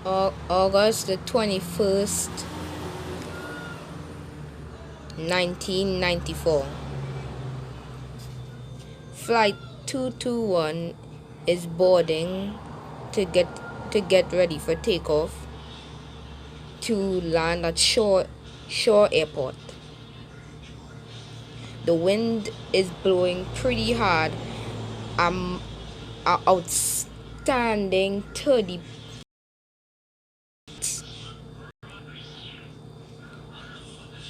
August the 21st, 1994. Flight 221 is boarding to get ready for takeoff to land at Shore Airport. The wind is blowing pretty hard. Outstanding 30.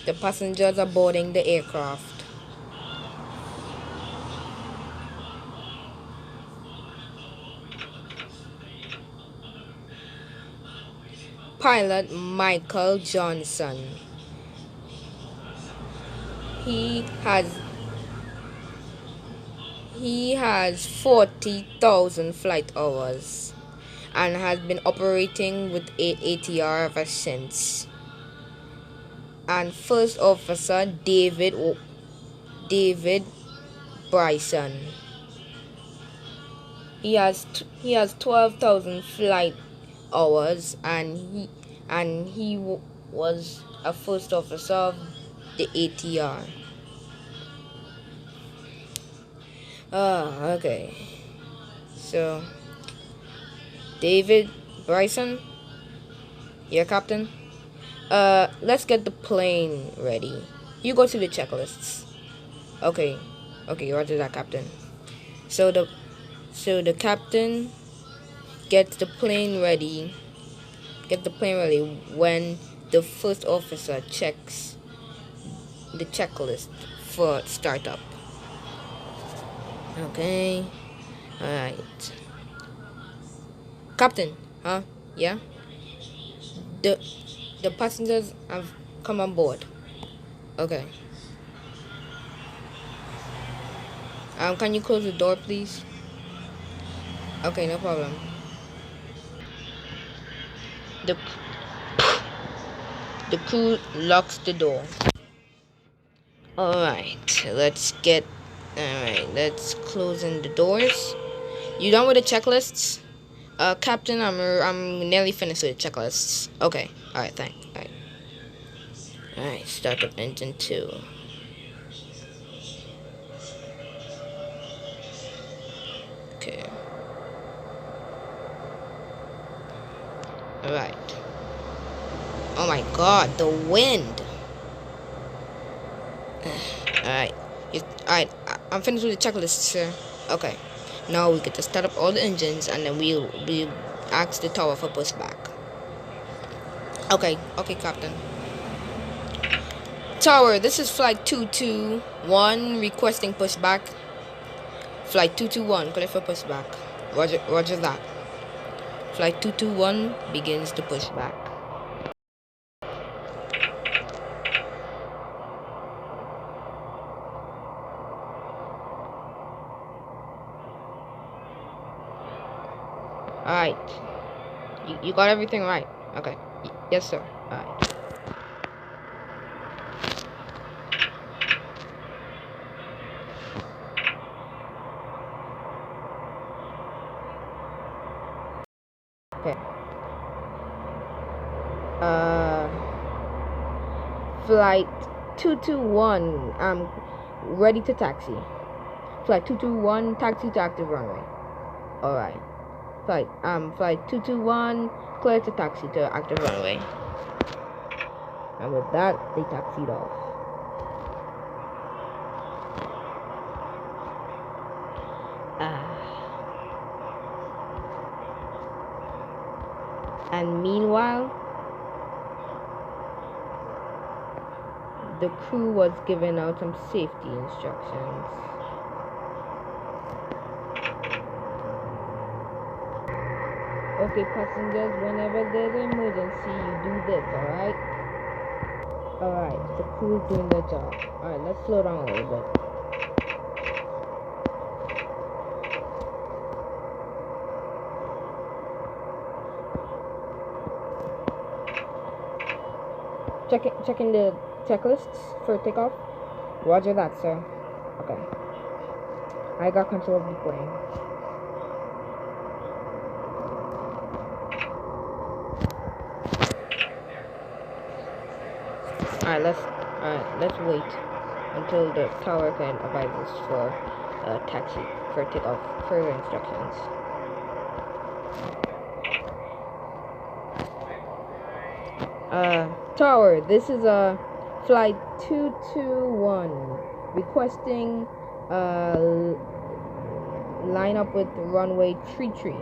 The passengers are boarding the aircraft. Pilot Michael Johnson. He has he has 40,000 flight hours and has been operating with ATR ever since. And First Officer David Bryson. He has 12,000 flight hours, and he was a first officer of the ATR. Okay. So, David Bryson, your captain. Let's get the plane ready. You go through the checklists. Okay. Okay, roger that, captain. So the captain gets the plane ready. Get the plane ready when the first officer checks the checklist for startup. Okay. Alright. Captain, huh? Yeah? The the passengers have come on board. Okay. Can you close the door, please? Okay, no problem. The the crew locks the door. Alright, let's close in the doors. You done with the checklists? Captain, I'm nearly finished with the checklists. Okay. Alright, thanks. Alright, start up engine 2. Okay. Alright. Oh my god, the wind. Alright. Alright, I'm finished with the checklist, sir. Okay. Now we get to start up all the engines, and then we'll ask the tower for pushback. Okay, Captain. Tower, this is flight 221 requesting pushback. Flight 221, clear for pushback. Roger that. Flight 221 begins the pushback. Alright. You got everything right. Okay. Yes, sir. Alright. Okay. Flight 221, I'm ready to taxi. Flight 221, taxi to active runway. Alright. Flight 221, clear to taxi to active runway. And with that, they taxied off. And meanwhile, the crew was given out some safety instructions. Okay, passengers, whenever there's an emergency, you do this, alright? Alright, the crew is doing their job. Alright, let's slow down a little bit. Checking the checklists for takeoff. Roger that, sir. Okay. I got control of the plane. let's wait until the tower can advise us for taxi for takeoff. Further instructions. Tower, this is a flight 221 requesting line up with runway 33.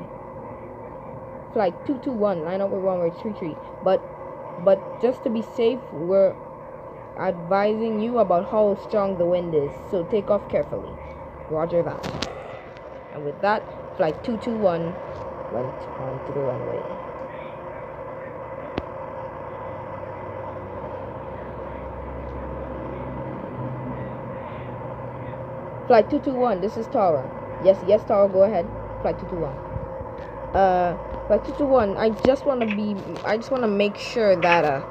Flight 221 line up with runway 33. But just to be safe, we're advising you about how strong the wind is, so take off carefully. Roger that. And with that, flight 221 went onto the runway. Flight 221, this is Tower. Yes, Tower, go ahead. Flight 221. Flight 221, I just want to make sure that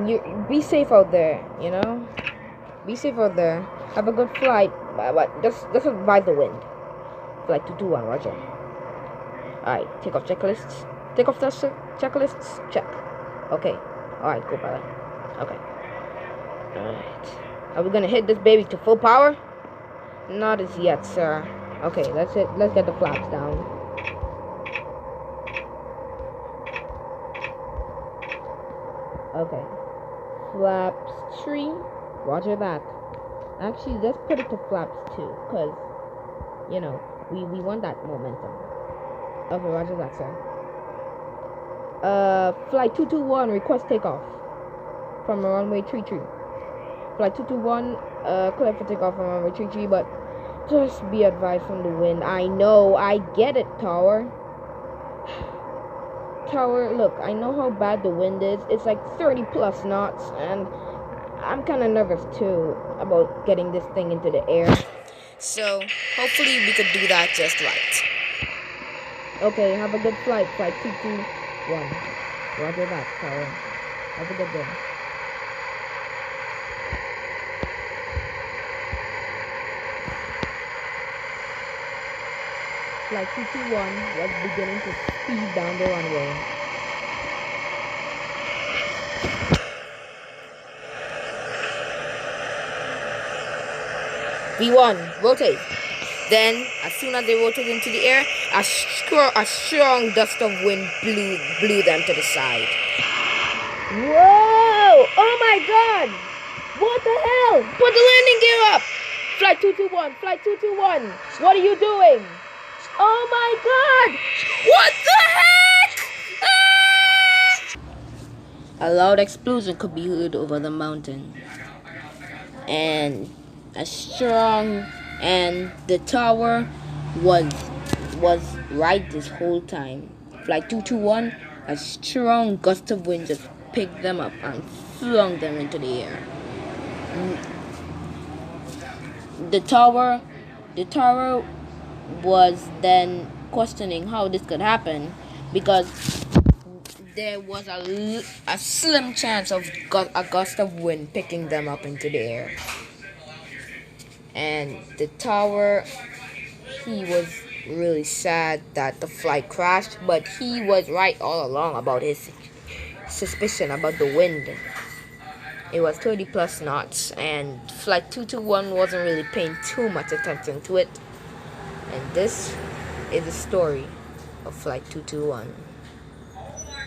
you be safe out there, you know? Be safe out there. Have a good flight, but just avoid the wind. Flight 221, roger. Alright, takeoff checklists. Takeoff checklists, check. Okay. Alright, go pilot. Okay. Alright. Are we gonna hit this baby to full power? Not as yet, sir. Okay, let's get the flaps down. Okay. Flaps 3. Roger that. Actually, let's put it to flaps 2, because, you know, we want that momentum. Okay, roger that, sir. Flight 221, request takeoff from runway 33. Flight 221, clear for takeoff from runway 33, but just be advised from the wind. I know, I get it, Tower. Tower, look, I know how bad the wind is. It's like 30 plus knots, and I'm kind of nervous too about getting this thing into the air. So, hopefully we could do that just right. Okay, have a good flight, flight 221. Roger that, Tower. Have a good day. Flight 221 was beginning to speed down the runway. V1, rotate. Then, as soon as they rotated into the air, a strong gust of wind blew them to the side. Whoa! Oh my God! What the hell? Put the landing gear up! Flight 221, Flight 221, what are you doing? Oh my God! What the heck? Ah! A loud explosion could be heard over the mountain. And the tower was right this whole time. Flight 221, a strong gust of wind just picked them up and flung them into the air. The tower was then questioning how this could happen, because there was a slim chance of a gust of wind picking them up into the air. And the tower, he was really sad that the flight crashed, but he was right all along about his suspicion about the wind. It was 30 plus knots, and Flight 221 wasn't really paying too much attention to it. And this is the story of Flight 221.